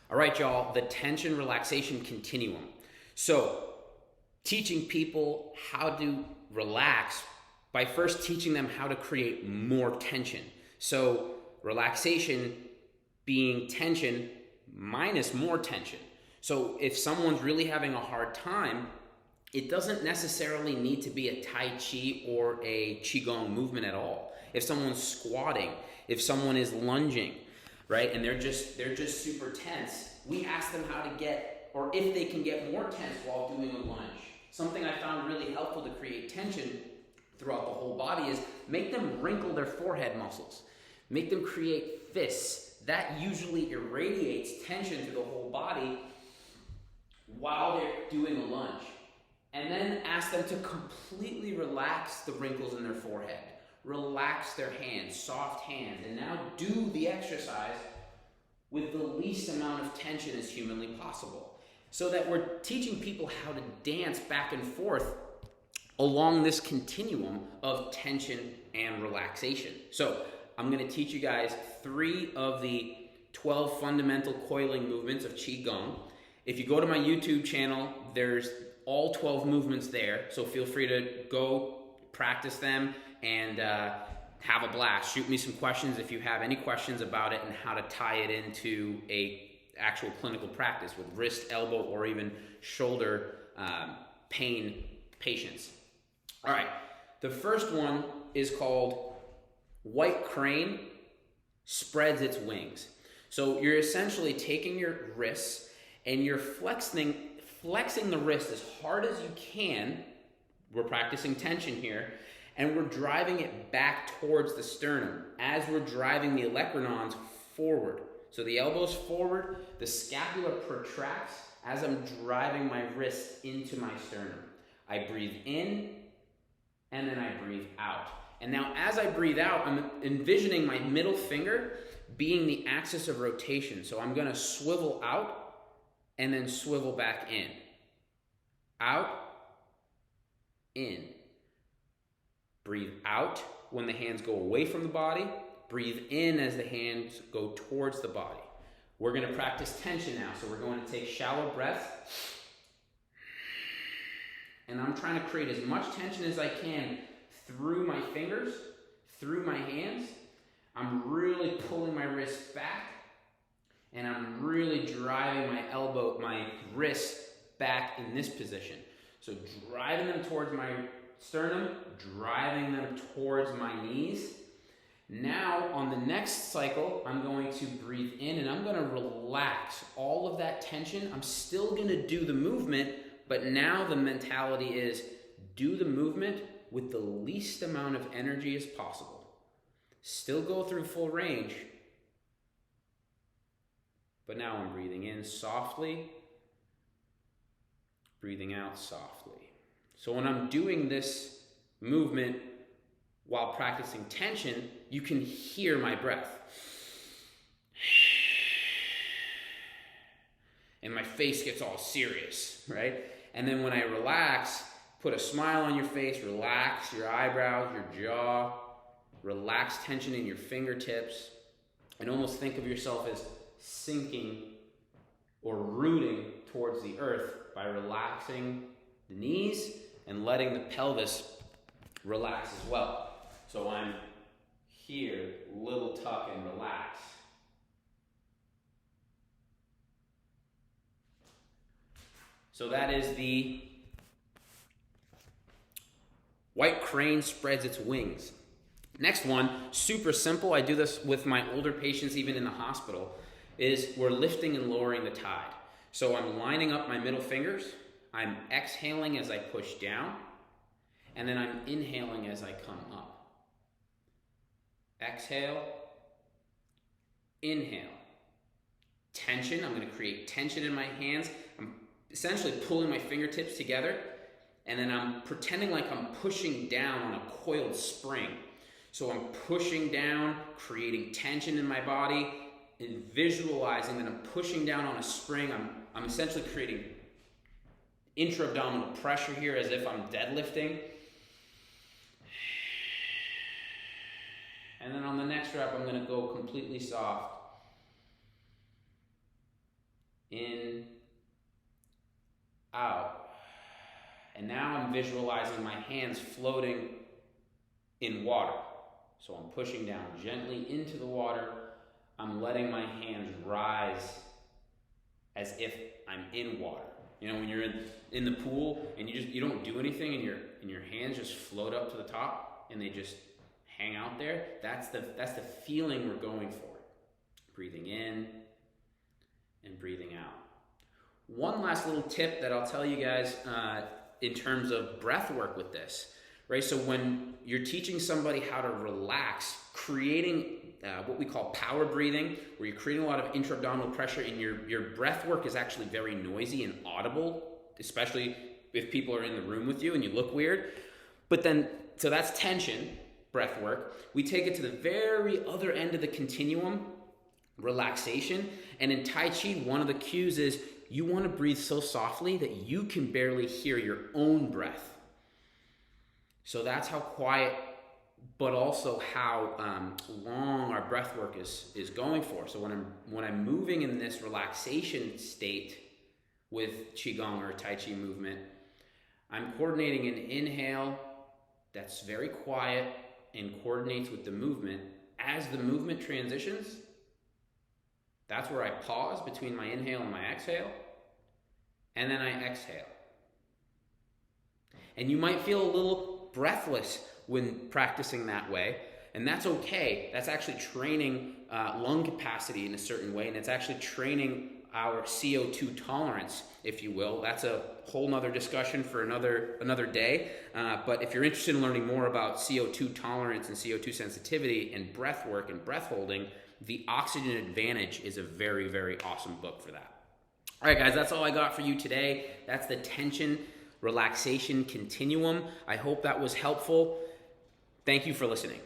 All right, y'all, the tension-relaxation continuum. So, teaching people how to relax by first teaching them how to create more tension. So, relaxation being tension minus more tension. So, if someone's really having a hard time, it doesn't necessarily need to be a Tai Chi or a Qigong movement at all. If someone's squatting, if someone is lunging, right, and they're just super tense, we ask them how to get, or if they can get more tense while doing a lunge. Something I found really helpful to create tension throughout the whole body is make them wrinkle their forehead muscles. Make them create fists. That usually irradiates tension through the whole body while they're doing a lunge. And then ask them to completely relax the wrinkles in their forehead. Relax their hands, soft hands, and now do the exercise with the least amount of tension as humanly possible. So that we're teaching people how to dance back and forth along this continuum of tension and relaxation. So I'm going to teach you guys 3 of the 12 fundamental coiling movements of Qigong. If you go to my YouTube channel, there's all 12 movements there, so feel free to go practice them and have a blast. Shoot me some questions if you have any questions about it and how to tie it into a actual clinical practice with wrist, elbow, or even shoulder pain patients. All right, the first one is called White Crane Spreads Its Wings. So you're essentially taking your wrists and you're flexing the wrist as hard as you can. We're practicing tension here, and we're driving it back towards the sternum as we're driving the olecranons forward. So the elbow's forward, the scapula protracts as I'm driving my wrist into my sternum. I breathe in, and then I breathe out. And now as I breathe out, I'm envisioning my middle finger being the axis of rotation. So I'm going to swivel out and then swivel back in. Out, in. Breathe out when the hands go away from the body. Breathe in as the hands go towards the body. We're going to practice tension now. So we're going to take shallow breaths. And I'm trying to create as much tension as I can through my fingers, through my hands. I'm really pulling my wrist back. And I'm really driving my wrist back in this position. So driving them towards my sternum, driving them towards my knees. Now on the next cycle, I'm going to breathe in and I'm going to relax all of that tension. I'm still going to do the movement, but now the mentality is do the movement with the least amount of energy as possible. Still go through full range, but now I'm breathing in softly, breathing out softly. So when I'm doing this movement while practicing tension, you can hear my breath. And my face gets all serious, right? And then when I relax, put a smile on your face, relax your eyebrows, your jaw, relax tension in your fingertips, and almost think of yourself as sinking or rooting towards the earth by relaxing the knees and letting the pelvis relax as well. So I'm here, little tuck and relax. So that is the White Crane Spreads Its Wings. Next one, super simple. I do this with my older patients even in the hospital, is we're lifting and lowering the tide. So I'm lining up my middle fingers, I'm exhaling as I push down, and then I'm inhaling as I come up. Exhale, inhale. Tension, I'm going to create tension in my hands. I'm essentially pulling my fingertips together, and then I'm pretending like I'm pushing down on a coiled spring. So I'm pushing down, creating tension in my body, and visualizing that I'm pushing down on a spring. I'm essentially creating intra-abdominal pressure here as if I'm deadlifting. And then on the next rep, I'm going to go completely soft. in, out. And now I'm visualizing my hands floating in water. So I'm pushing down gently into the water. I'm letting my hands rise as if I'm in water. You know, when you're in the pool and you don't do anything and your hands just float up to the top and they just hang out there. That's the feeling we're going for. Breathing in and breathing out. One last little tip that I'll tell you guys in terms of breath work with this, right? So when you're teaching somebody how to relax, creating what we call power breathing, where you're creating a lot of intra-abdominal pressure and your breath work is actually very noisy and audible, especially if people are in the room with you and you look weird. But then, so that's tension, breath work. We take it to the very other end of the continuum, relaxation. And in Tai Chi, one of the cues is you want to breathe so softly that you can barely hear your own breath. So that's how quiet, but also how long our breath work is going for. So when I'm moving in this relaxation state with Qigong or Tai Chi movement, I'm coordinating an inhale that's very quiet and coordinates with the movement. As the movement transitions, that's where I pause between my inhale and my exhale, and then I exhale. And you might feel a little breathless when practicing that way, and that's okay. That's actually training lung capacity in a certain way, and it's actually training our CO2 tolerance, if you will. That's a whole nother discussion for another day. But if you're interested in learning more about CO2 tolerance and CO2 sensitivity and breath work and breath holding, The Oxygen Advantage is a very, very awesome book for that. All right, guys, that's all I got for you today. That's the Tension-Relaxation Continuum. I hope that was helpful. Thank you for listening.